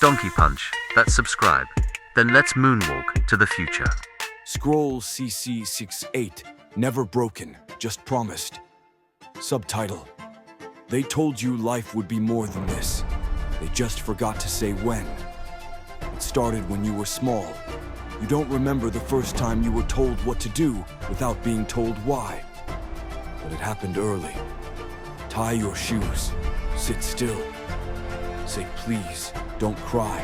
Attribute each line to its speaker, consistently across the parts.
Speaker 1: Donkey Punch, that's subscribe. Then let's moonwalk to the future.
Speaker 2: Scroll CC68, never broken, just promised. Subtitle: They told you life would be more than this. They just forgot to say when. It started when you were small. You don't remember the first time you were told what to do without being told why. But it happened early. Tie your shoes. Sit still. Say please, don't cry.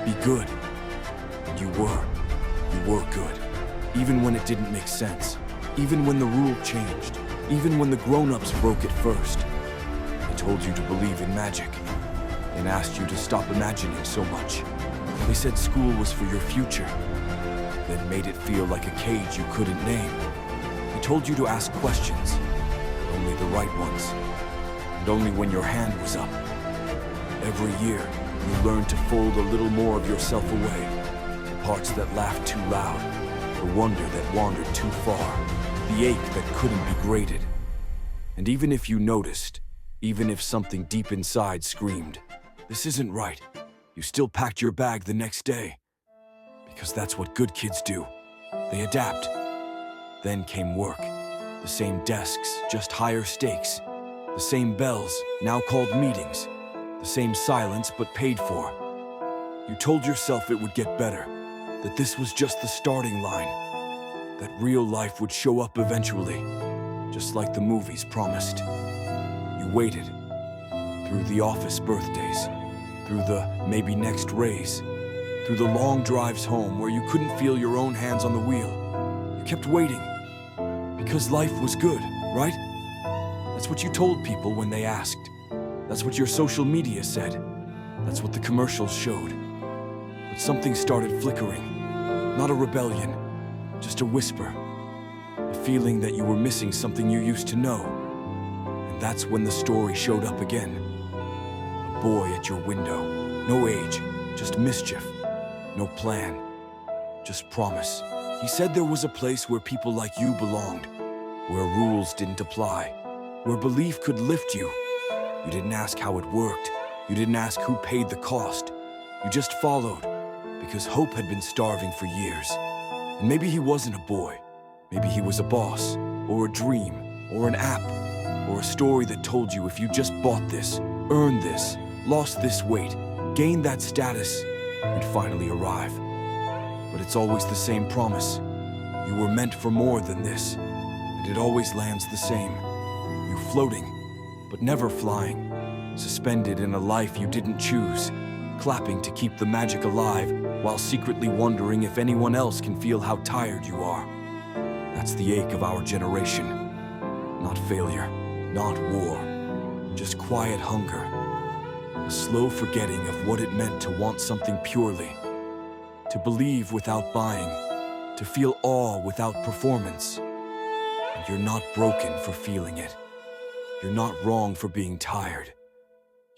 Speaker 2: Be good. And you were. You were good. Even when it didn't make sense. Even when the rule changed. Even when the grown-ups broke it first. They told you to believe in magic. And asked you to stop imagining so much. They said school was for your future. Then made it feel like a cage you couldn't name. They told you to ask questions. Only the right ones. And only when your hand was up. Every year, you learned to fold a little more of yourself away. The parts that laughed too loud. The wonder that wandered too far. The ache that couldn't be graded. And even if you noticed, even if something deep inside screamed, "This isn't right," you still packed your bag the next day. Because that's what good kids do. They adapt. Then came work. The same desks, just higher stakes. The same bells, now called meetings. The same silence, but paid for. You told yourself it would get better. That this was just the starting line. That real life would show up eventually. Just like the movies promised. You waited. Through the office birthdays. Through the maybe next raise. Through the long drives home where you couldn't feel your own hands on the wheel. You kept waiting. Because life was good, right? That's what you told people when they asked. That's what your social media said. That's what the commercials showed. But something started flickering. Not a rebellion, just a whisper. A feeling that you were missing something you used to know. And that's when the story showed up again. A boy at your window. No age, just mischief. No plan, just promise. He said there was a place where people like you belonged. Where rules didn't apply. Where belief could lift you. You didn't ask how it worked. You didn't ask who paid the cost. You just followed, because hope had been starving for years. And maybe he wasn't a boy. Maybe he was a boss, or a dream, or an app, or a story that told you if you just bought this, earned this, lost this weight, gained that status, you'd finally arrive. But it's always the same promise. You were meant for more than this, and it always lands the same. You floating, but never flying, suspended in a life you didn't choose, clapping to keep the magic alive while secretly wondering if anyone else can feel how tired you are. That's the ache of our generation. Not failure, not war, just quiet hunger. A slow forgetting of what it meant to want something purely. To believe without buying. To feel awe without performance. And you're not broken for feeling it. You're not wrong for being tired.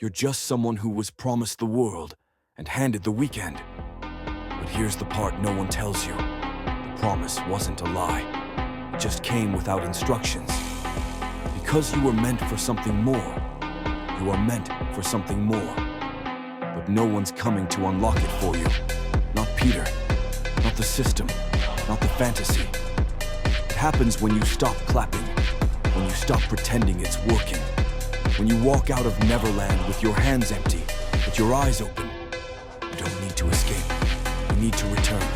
Speaker 2: You're just someone who was promised the world and handed the weekend. But here's the part no one tells you. The promise wasn't a lie. It just came without instructions. Because you were meant for something more. You are meant for something more. But no one's coming to unlock it for you. Not Peter. Not the system. Not the fantasy. It happens when you stop clapping. When you stop pretending it's working. When you walk out of Neverland with your hands empty, but your eyes open. You don't need to escape. You need to return.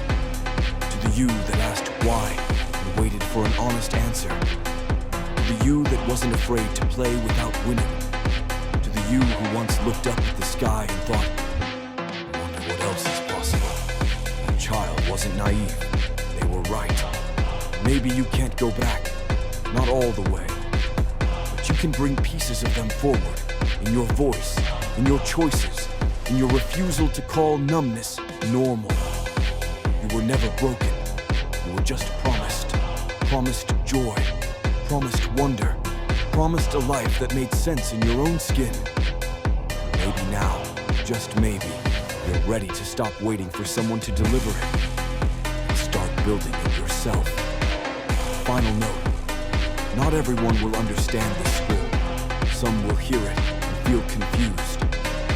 Speaker 2: To the you that asked why and waited for an honest answer. To the you that wasn't afraid to play without winning. To the you who once looked up at the sky and thought, "I wonder what else is possible." That child wasn't naive. They were right. Maybe you can't go back. Not all the way. But you can bring pieces of them forward. In your voice, in your choices, in your refusal to call numbness normal. You were never broken. You were just promised. Promised joy. Promised wonder. Promised a life that made sense in your own skin. Maybe now, just maybe, you're ready to stop waiting for someone to deliver it. And start building it yourself. Final note. Not everyone will understand this scroll. Some will hear it and feel confused.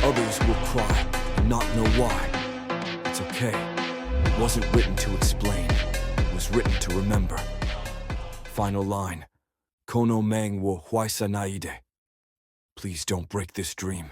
Speaker 2: Others will cry, and not know why. It's okay. It wasn't written to explain. It was written to remember. Final line. Kono mang wo huaisa naide. Please don't break this dream.